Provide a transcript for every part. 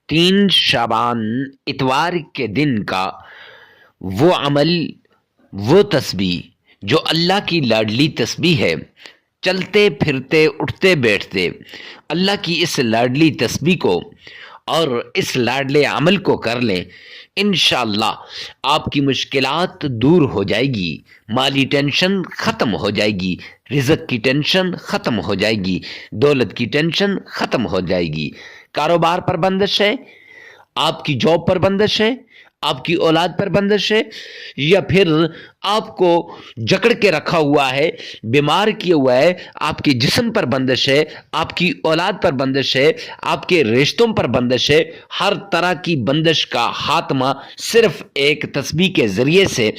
3 شعبان اتوار کے دن کا وہ عمل، وہ تسبیح جو اللہ کی لاڈلی تسبیح ہے، چلتے پھرتے اٹھتے بیٹھتے اللہ کی اس لاڈلی تسبیح کو اور اس لاڈلے عمل کو کر لیں، انشاءاللہ آپ کی مشکلات دور ہو جائے گی، مالی ٹینشن ختم ہو جائے گی، رزق کی ٹینشن ختم ہو جائے گی، دولت کی ٹینشن ختم ہو جائے گی، کاروبار پر بندش ہے، آپ کی جاب پر بندش ہے، آپ کی اولاد پر بندش ہے، یا پھر آپ کو جکڑ کے رکھا ہوا ہے، بیمار کیا ہوا ہے، آپ کے جسم پر بندش ہے، آپ کی اولاد پر بندش ہے، آپ کے رشتوں پر بندش ہے، ہر طرح کی بندش کا خاتمہ صرف ایک تسبیح کے ذریعے سے،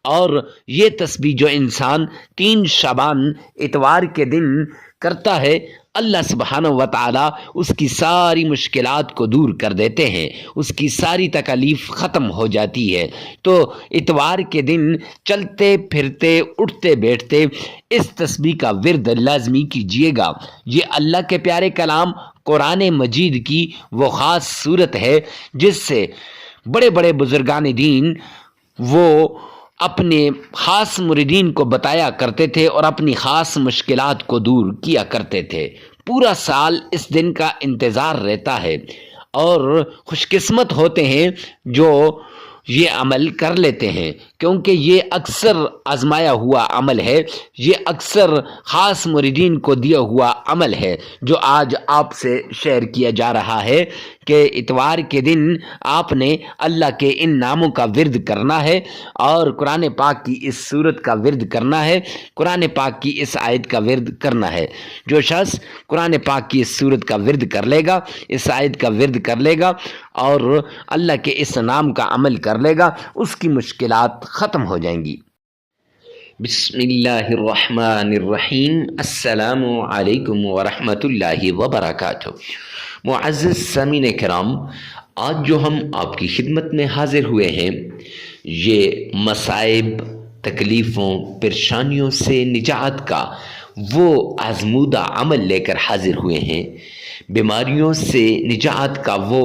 اور یہ تسبیح جو انسان 3 شعبان اتوار کے دن کرتا ہے، اللہ سبحانہ و تعالی اس کی ساری مشکلات کو دور کر دیتے ہیں، اس کی ساری تکالیف ختم ہو جاتی ہے۔ تو اتوار کے دن چلتے پھرتے اٹھتے بیٹھتے اس تسبیح کا ورد لازمی کیجیے گا۔ یہ اللہ کے پیارے کلام قرآن مجید کی وہ خاص صورت ہے جس سے بڑے بڑے بزرگان دین وہ اپنے خاص مریدین کو بتایا کرتے تھے اور اپنی خاص مشکلات کو دور کیا کرتے تھے۔ پورا سال اس دن کا انتظار رہتا ہے، اور خوش قسمت ہوتے ہیں جو یہ عمل کر لیتے ہیں، کیونکہ یہ اکثر آزمایا ہوا عمل ہے، یہ اکثر خاص مریدین کو دیا ہوا عمل ہے جو آج آپ سے شیئر کیا جا رہا ہے کہ اتوار کے دن آپ نے اللہ کے ان ناموں کا ورد کرنا ہے، اور قرآن پاک کی اس سورت کا ورد کرنا ہے، قرآن پاک کی اس آیت کا ورد کرنا ہے۔ جو شخص قرآن پاک کی اس سورت کا ورد کر لے گا، اس آیت کا ورد کر لے گا اور اللہ کے اس نام کا عمل کر لے گا، اس کی مشکلات ختم ہو جائیں گی۔ بسم اللہ الرحمن الرحیم۔ السلام علیکم ورحمۃ اللہ وبرکاتہ۔ معزز سامعین کرام، آج جو ہم آپ کی خدمت میں حاضر ہوئے ہیں، یہ مصائب، تکلیفوں، پریشانیوں سے نجات کا وہ آزمودہ عمل لے کر حاضر ہوئے ہیں، بیماریوں سے نجات کا وہ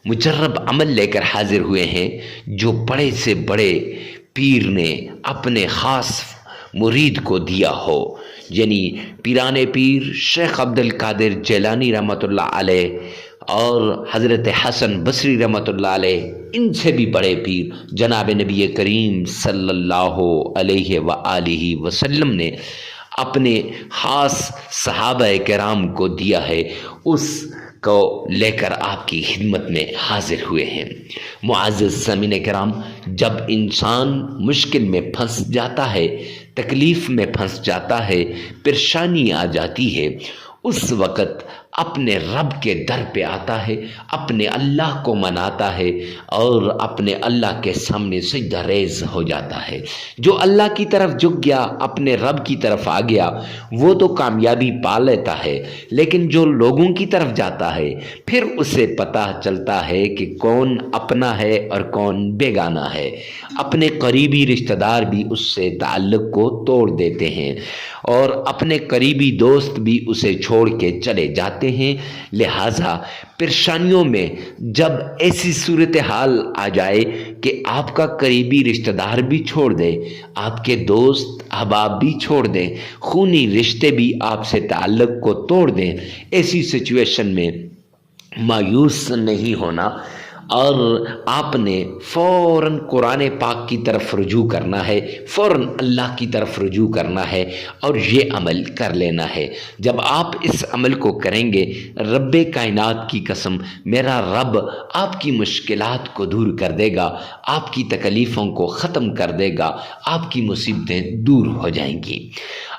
مجرب عمل لے کر حاضر ہوئے ہیں جو بڑے سے بڑے پیر نے اپنے خاص مرید کو دیا ہو، یعنی پیران پیر شیخ عبد القادر جیلانی رحمۃ اللہ علیہ اور حضرت حسن بصری رحمۃ اللہ علیہ، ان سے بھی بڑے پیر جناب نبی کریم صلی اللہ علیہ وآلہ وسلم نے اپنے خاص صحابہ کرام کو دیا ہے، اس کو لے کر آپ کی خدمت میں حاضر ہوئے ہیں۔ معزز سامعین کرام، جب انسان مشکل میں پھنس جاتا ہے، تکلیف میں پھنس جاتا ہے، پریشانی آ جاتی ہے، اس وقت اپنے رب کے در پہ آتا ہے، اپنے اللہ کو مناتا ہے اور اپنے اللہ کے سامنے سجدہ ریز ہو جاتا ہے۔ جو اللہ کی طرف جھک گیا، اپنے رب کی طرف آ گیا، وہ تو کامیابی پا لیتا ہے، لیکن جو لوگوں کی طرف جاتا ہے پھر اسے پتہ چلتا ہے کہ کون اپنا ہے اور کون بیگانہ ہے۔ اپنے قریبی رشتہ دار بھی اس سے تعلق کو توڑ دیتے ہیں اور اپنے قریبی دوست بھی اسے چھوڑ کے چلے جاتے ہیں۔ لہٰذا پریشانیوں میں جب ایسی صورتحال آ جائے کہ آپ کا قریبی رشتہ دار بھی چھوڑ دے، آپ کے دوست احباب بھی چھوڑ دیں، خونی رشتے بھی آپ سے تعلق کو توڑ دیں، ایسی سچویشن میں مایوس نہیں ہونا، اور آپ نے فوراً قرآن پاک کی طرف رجوع کرنا ہے، فوراً اللہ کی طرف رجوع کرنا ہے اور یہ عمل کر لینا ہے۔ جب آپ اس عمل کو کریں گے، رب کائنات کی قسم، میرا رب آپ کی مشکلات کو دور کر دے گا، آپ کی تکلیفوں کو ختم کر دے گا، آپ کی مصیبتیں دور ہو جائیں گی۔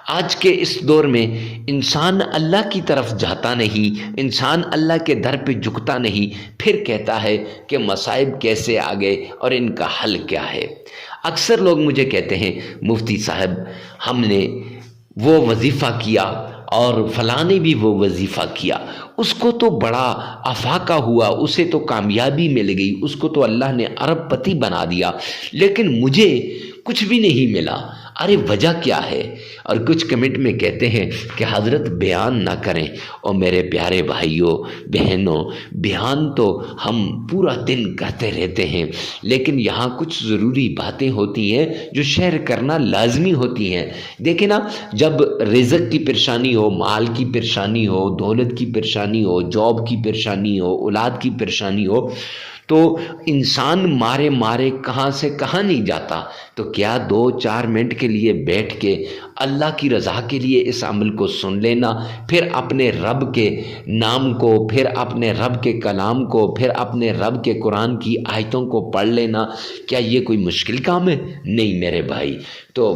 آج کے اس دور میں انسان اللہ کی طرف جاتا نہیں، انسان اللہ کے در پہ جھکتا نہیں، پھر کہتا ہے کہ مصائب کیسے آ گئے اور ان کا حل کیا ہے۔ اکثر لوگ مجھے کہتے ہیں مفتی صاحب ہم نے وہ وظیفہ کیا اور فلاں نے بھی وہ وظیفہ کیا، اس کو تو بڑا افاقہ ہوا، اسے تو کامیابی مل گئی، اس کو تو اللہ نے ارب پتی بنا دیا، لیکن مجھے کچھ بھی نہیں ملا۔ ارے وجہ کیا ہے؟ اور کچھ کمنٹ میں کہتے ہیں کہ حضرت بیان نہ کریں۔ اور میرے پیارے بھائیوں بہنوں، بیان تو ہم پورا دن کرتے رہتے ہیں، لیکن یہاں کچھ ضروری باتیں ہوتی ہیں جو شیئر کرنا لازمی ہوتی ہیں۔ دیکھیں نا، جب رزق کی پریشانی ہو، مال کی پریشانی ہو، دولت کی پریشانی ہو، جاب کی پریشانی ہو، اولاد کی پریشانی ہو، تو انسان مارے مارے کہاں سے کہاں نہیں جاتا۔ تو کیا 2-4 منٹ کے لیے بیٹھ کے اللہ کی رضا کے لیے اس عمل کو سن لینا، پھر اپنے رب کے نام کو، پھر اپنے رب کے کلام کو، پھر اپنے رب کے قرآن کی آیتوں کو پڑھ لینا، کیا یہ کوئی مشکل کام ہے؟ نہیں میرے بھائی۔ تو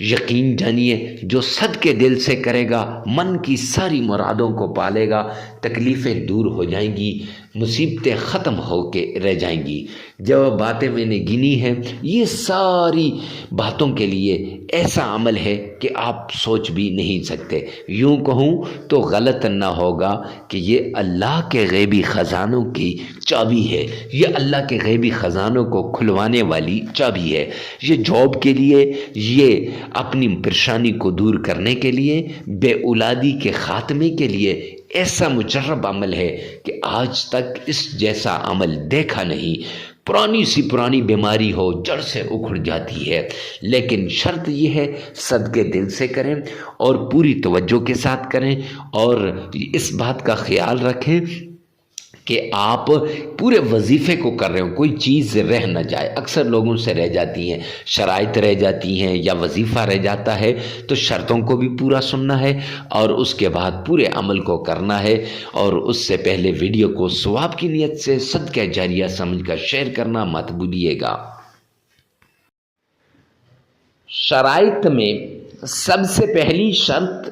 یقین جانیے، جو صدقے دل سے کرے گا من کی ساری مرادوں کو پالے گا، تکلیفیں دور ہو جائیں گی، مصیبتیں ختم ہو کے رہ جائیں گی۔ جو باتیں میں نے گنی ہیں، یہ ساری باتوں کے لیے ایسا عمل ہے کہ آپ سوچ بھی نہیں سکتے۔ یوں کہوں تو غلط نہ ہوگا کہ یہ اللہ کے غیبی خزانوں کی چابی ہے، یہ اللہ کے غیبی خزانوں کو کھلوانے والی چابی ہے۔ یہ جاب کے لیے، یہ اپنی پریشانی کو دور کرنے کے لیے، بے اولادی کے خاتمے کے لیے ایسا مجرب عمل ہے کہ آج تک اس جیسا عمل دیکھا نہیں۔ پرانی سی پرانی بیماری ہو، جڑ سے اکھڑ جاتی ہے، لیکن شرط یہ ہے صدقے دل سے کریں اور پوری توجہ کے ساتھ کریں، اور اس بات کا خیال رکھیں کہ آپ پورے وظیفے کو کر رہے ہو، کوئی چیز رہ نہ جائے۔ اکثر لوگوں سے رہ جاتی ہیں، شرائط رہ جاتی ہیں یا وظیفہ رہ جاتا ہے، تو شرطوں کو بھی پورا سننا ہے اور اس کے بعد پورے عمل کو کرنا ہے، اور اس سے پہلے ویڈیو کو ثواب کی نیت سے صدقہ جاریہ سمجھ کر شیئر کرنا مت بھولیے گا۔ شرائط میں سب سے پہلی شرط،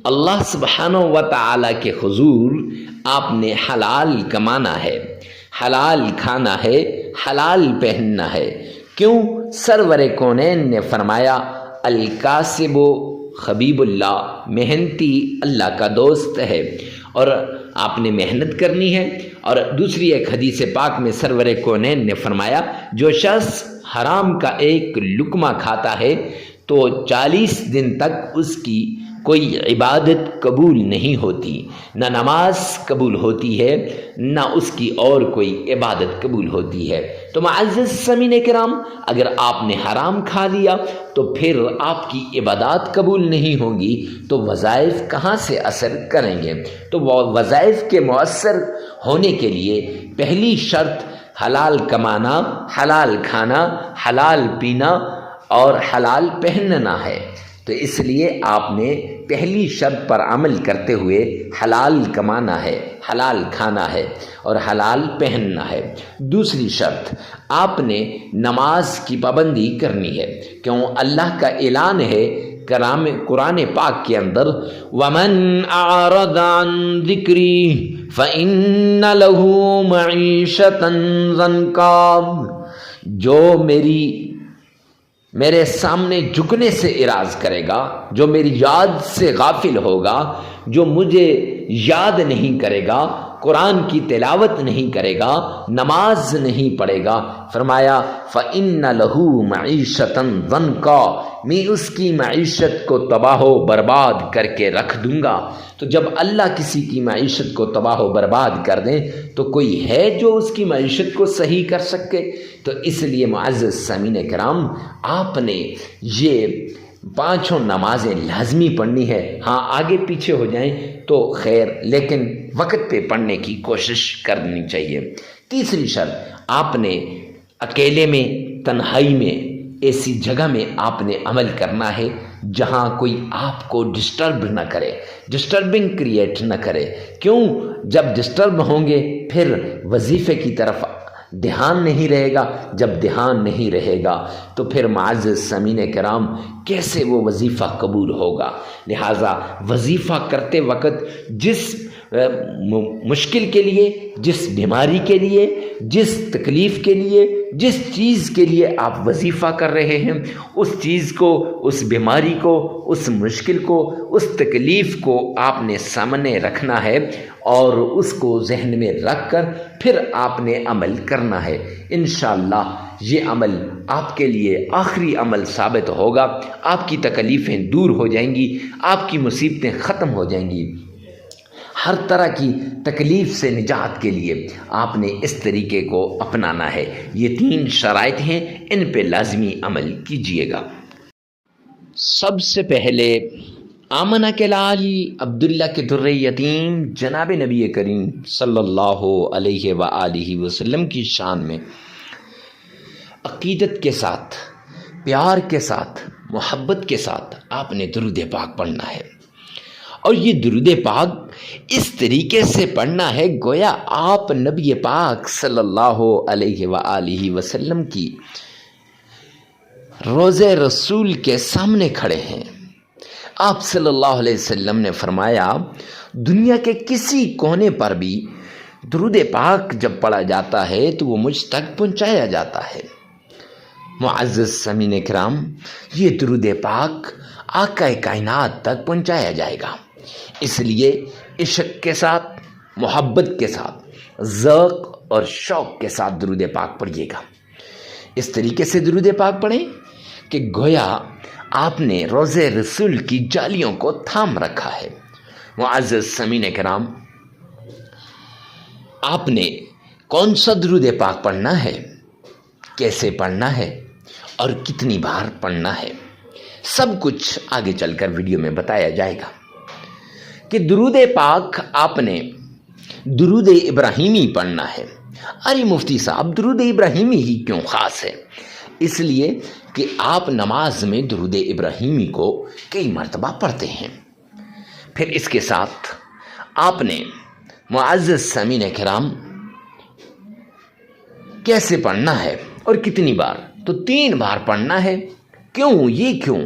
اللہ سبحانہ و تعالی کے حضور آپ نے حلال کمانا ہے، حلال کھانا ہے، حلال پہننا ہے۔ کیوں؟ سرور کونین نے فرمایا الکاسب حبیب اللہ، محنتی اللہ کا دوست ہے، اور آپ نے محنت کرنی ہے۔ اور دوسری ایک حدیث پاک میں سرور کونین نے فرمایا جو شخص حرام کا ایک لقمہ کھاتا ہے تو 40 دن تک اس کی کوئی عبادت قبول نہیں ہوتی، نہ نماز قبول ہوتی ہے، نہ اس کی اور کوئی عبادت قبول ہوتی ہے۔ تو معزز سامعین کرام، اگر آپ نے حرام کھا لیا تو پھر آپ کی عبادات قبول نہیں ہوں گی، تو وظائف کہاں سے اثر کریں گے؟ تو وہ وظائف کے مؤثر ہونے کے لیے پہلی شرط حلال کمانا، حلال کھانا، حلال پینا اور حلال پہننا ہے۔ تو اس لیے آپ نے پہلی شرط پر عمل کرتے ہوئے حلال کمانا ہے، حلال کھانا ہے اور حلال پہننا ہے۔ دوسری شرط، آپ نے نماز کی پابندی کرنی ہے، کیوں اللہ کا اعلان ہے قرآن پاک کے اندر وَمَنْ أَعْرَضَ عَنْ ذِكْرِي فَإِنَّ لَهُ مَعِيشَةً ضَنْكًا، جو میرے سامنے جھکنے سے اعراض کرے گا، جو میری یاد سے غافل ہوگا، جو مجھے یاد نہیں کرے گا، قرآن کی تلاوت نہیں کرے گا، نماز نہیں پڑھے گا، فرمایا فَإِنَّ لَهُ مَعِيشَةً ضَنْكًا، میں اس کی معیشت کو تباہ و برباد کر کے رکھ دوں گا۔ تو جب اللہ کسی کی معیشت کو تباہ و برباد کر دیں تو کوئی ہے جو اس کی معیشت کو صحیح کر سکے؟ تو اس لیے معزز سامعین کرام، آپ نے یہ 5 نمازیں لازمی پڑھنی ہے۔ ہاں آگے پیچھے ہو جائیں تو خیر، لیکن وقت پہ پڑھنے کی کوشش کرنی چاہیے۔ تیسری شرط، آپ نے اکیلے میں، تنہائی میں، ایسی جگہ میں آپ نے عمل کرنا ہے جہاں کوئی آپ کو ڈسٹرب نہ کرے، ڈسٹربنگ کریٹ نہ کرے۔ کیوں؟ جب ڈسٹرب ہوں گے پھر وظیفے کی طرف دھیان نہیں رہے گا، جب دھیان نہیں رہے گا تو پھر معزز سامعین کرام کیسے وہ وظیفہ قبول ہوگا؟ لہٰذا وظیفہ کرتے وقت جس مشکل کے لیے، جس بیماری کے لیے، جس تکلیف کے لیے، جس چیز کے لیے آپ وظیفہ کر رہے ہیں، اس چیز کو، اس بیماری کو، اس مشکل کو، اس تکلیف کو آپ نے سامنے رکھنا ہے اور اس کو ذہن میں رکھ کر پھر آپ نے عمل کرنا ہے۔ انشاءاللہ یہ عمل آپ کے لیے آخری عمل ثابت ہوگا، آپ کی تکلیفیں دور ہو جائیں گی، آپ کی مصیبتیں ختم ہو جائیں گی۔ ہر طرح کی تکلیف سے نجات کے لیے آپ نے اس طریقے کو اپنانا ہے۔ یہ 3 شرائط ہیں، ان پہ لازمی عمل کیجیے گا۔ سب سے پہلے آمنہ کے لال عبداللہ کے در یتیم جناب نبی کریم صلی اللہ علیہ وآلہ وسلم کی شان میں عقیدت کے ساتھ، پیار کے ساتھ، محبت کے ساتھ آپ نے درود پاک پڑھنا ہے، اور یہ درود پاک اس طریقے سے پڑھنا ہے گویا آپ نبی پاک صلی اللہ علیہ وآلہ وسلم کی روضہ رسول کے سامنے کھڑے ہیں۔ آپ صلی اللہ علیہ وسلم نے فرمایا دنیا کے کسی کونے پر بھی درود پاک جب پڑھا جاتا ہے تو وہ مجھ تک پہنچایا جاتا ہے۔ معزز سامعین کرام، یہ درود پاک آقا کائنات تک پہنچایا جائے گا، اس لیے عشق کے ساتھ، محبت کے ساتھ، ذوق اور شوق کے ساتھ درود پاک پڑھیے گا۔ اس طریقے سے درود پاک پڑھیں کہ گویا آپ نے روضہ رسول کی جالیوں کو تھام رکھا ہے۔ معزز سامعین کرام، آپ نے کون سا درود پاک پڑھنا ہے، کیسے پڑھنا ہے اور کتنی بار پڑھنا ہے، سب کچھ آگے چل کر ویڈیو میں بتایا جائے گا۔ کہ درود پاک آپ نے درود ابراہیمی پڑھنا ہے۔ ارے مفتی صاحب، درود ابراہیمی ہی کیوں خاص ہے؟ اس لیے کہ آپ نماز میں درود ابراہیمی کو کئی مرتبہ پڑھتے ہیں۔ پھر اس کے ساتھ آپ نے معزز سامعین کرام کیسے پڑھنا ہے اور کتنی بار؟ تو 3 بار پڑھنا ہے۔ کیوں؟ یہ کیوں؟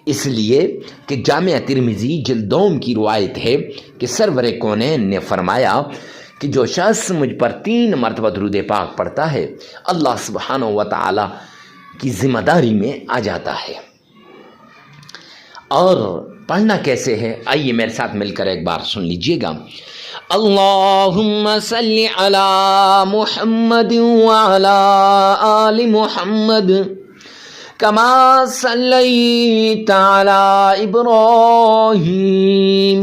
اس لیے کہ جامعہ ترمذی جلد 2 کی روایت ہے کہ سرور کونین نے فرمایا کہ جو شخص مجھ پر 3 مرتبہ درود پاک پڑھتا ہے، اللہ سبحانہ و تعالی کی ذمہ داری میں آ جاتا ہے۔ اور پڑھنا کیسے ہے؟ آئیے میرے ساتھ مل کر ایک بار سن لیجئے گا۔ اللہم صلی علی محمد وعلی آل محمد کما صلیت علی ابراہیم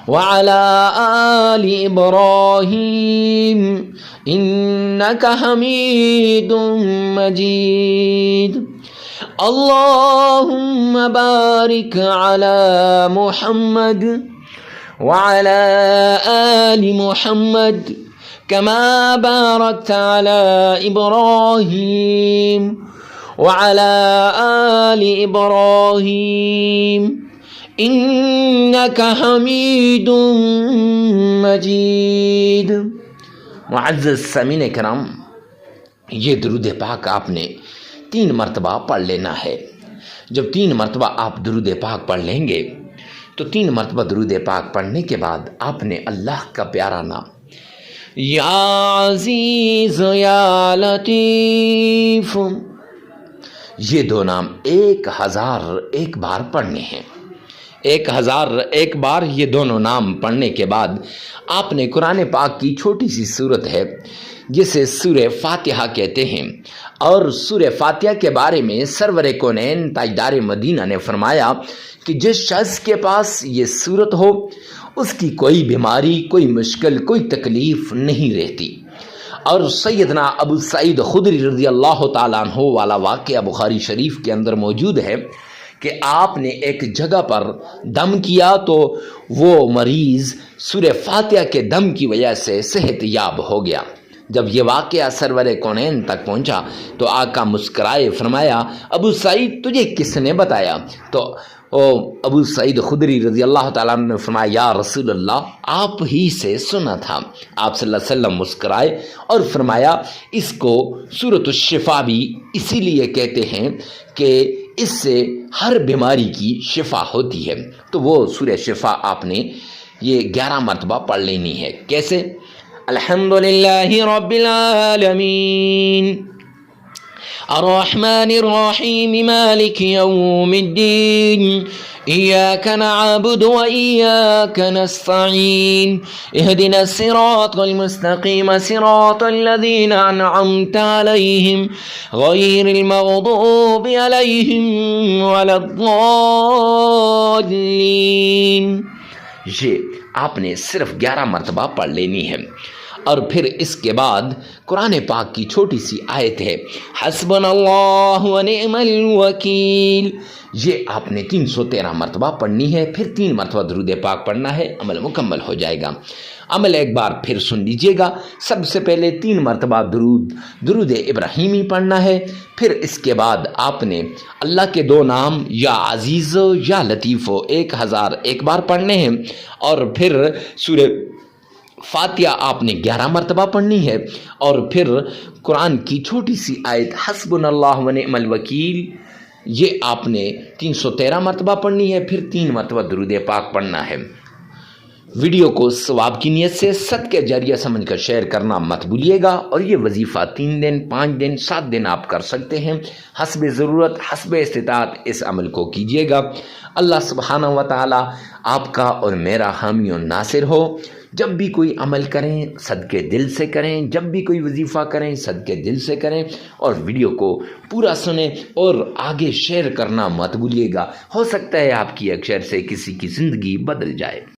وعلی آل ابراہیم انک حمید مجید۔ اللہم بارک علی محمد وعلی آل محمد کما بارکت علی ابراہیم وعلی آل ابراہیم انک حمید مجید۔ معزز سامعین کرام، یہ درود پاک آپ نے 3 مرتبہ پڑھ لینا ہے۔ جب 3 مرتبہ آپ درود پاک پڑھ لیں گے تو 3 مرتبہ درود پاک پڑھنے کے بعد آپ نے اللہ کا پیارا نام یا عزیز یا لطیف، یہ 2 نام 1001 بار پڑھنے ہیں۔ 1001 بار یہ دونوں نام پڑھنے کے بعد آپ نے قرآن پاک کی چھوٹی سی سورت ہے جسے سورہ فاتحہ کہتے ہیں، اور سورہ فاتحہ کے بارے میں سرور کونین تاجدار مدینہ نے فرمایا کہ جس شخص کے پاس یہ سورت ہو اس کی کوئی بیماری، کوئی مشکل، کوئی تکلیف نہیں رہتی۔ اور سیدنا ابو سعید خدری رضی اللہ تعالیٰ عنہ والا واقعہ بخاری شریف کے اندر موجود ہے کہ آپ نے ایک جگہ پر دم کیا تو وہ مریض سورہ فاتحہ کے دم کی وجہ سے صحت یاب ہو گیا۔ جب یہ واقعہ سرور کونین تک پہنچا تو آقا مسکرائے، فرمایا ابو سعید تجھے کس نے بتایا؟ تو ابو سعید خدری رضی اللہ تعالیٰ عنہ نے فرمایا یا رسول اللہ، آپ ہی سے سنا تھا۔ آپ صلی اللہ علیہ وسلم مسکرائے اور فرمایا اس کو سورۃ الشفا بھی اسی لیے کہتے ہیں کہ اس سے ہر بیماری کی شفا ہوتی ہے۔ تو وہ سورہ شفا آپ نے یہ 11 مرتبہ پڑھ لینی ہے. کیسے؟ الحمدللہ رب العالمین الرحمن الرحیم مالک یوم الدین إياك نعبد وإياك نستعين اهدنا الصراط المستقيم صراط الذين أنعمت عليهم غير المغضوب عليهم ولا الضالين. یہ آپ نے صرف 11 مرتبہ پڑھ لینی ہے. اور پھر اس کے بعد قرآن پاک کی چھوٹی سی آیت ہے حسبنا اللہ ونعم الوکیل. یہ آپ نے 313 مرتبہ پڑھنی ہے. پھر 3 مرتبہ درود پاک پڑھنا ہے. عمل مکمل ہو جائے گا. عمل ایک بار پھر سن لیجئے گا. سب سے پہلے 3 مرتبہ درود ابراہیمی پڑھنا ہے. پھر اس کے بعد آپ نے اللہ کے 2 نام یا عزیز یا لطیف 1001 بار پڑھنے ہیں. اور پھر سورہ فاتحہ آپ نے 11 مرتبہ پڑھنی ہے. اور پھر قرآن کی چھوٹی سی آیت حسبنا اللہ ونعم الوکیل یہ آپ نے 313 مرتبہ پڑھنی ہے. پھر 3 مرتبہ درود پاک پڑھنا ہے. ویڈیو کو ثواب کی نیت سے صدقہ جاریہ سمجھ کر شیئر کرنا مت بھولیے گا. اور یہ وظیفہ 3 دن 5 دن 7 دن آپ کر سکتے ہیں. حسب ضرورت حسب استطاعت اس عمل کو کیجیے گا. اللہ سبحانہ و تعالی آپ کا اور میرا حامی و ناصر ہو. جب بھی کوئی عمل کریں صدقے دل سے کریں. جب بھی کوئی وظیفہ کریں صدقے دل سے کریں. اور ویڈیو کو پورا سنیں اور آگے شیئر کرنا مت بھولیے گا. ہو سکتا ہے آپ کی ایک شیئر سے کسی کی زندگی بدل جائے.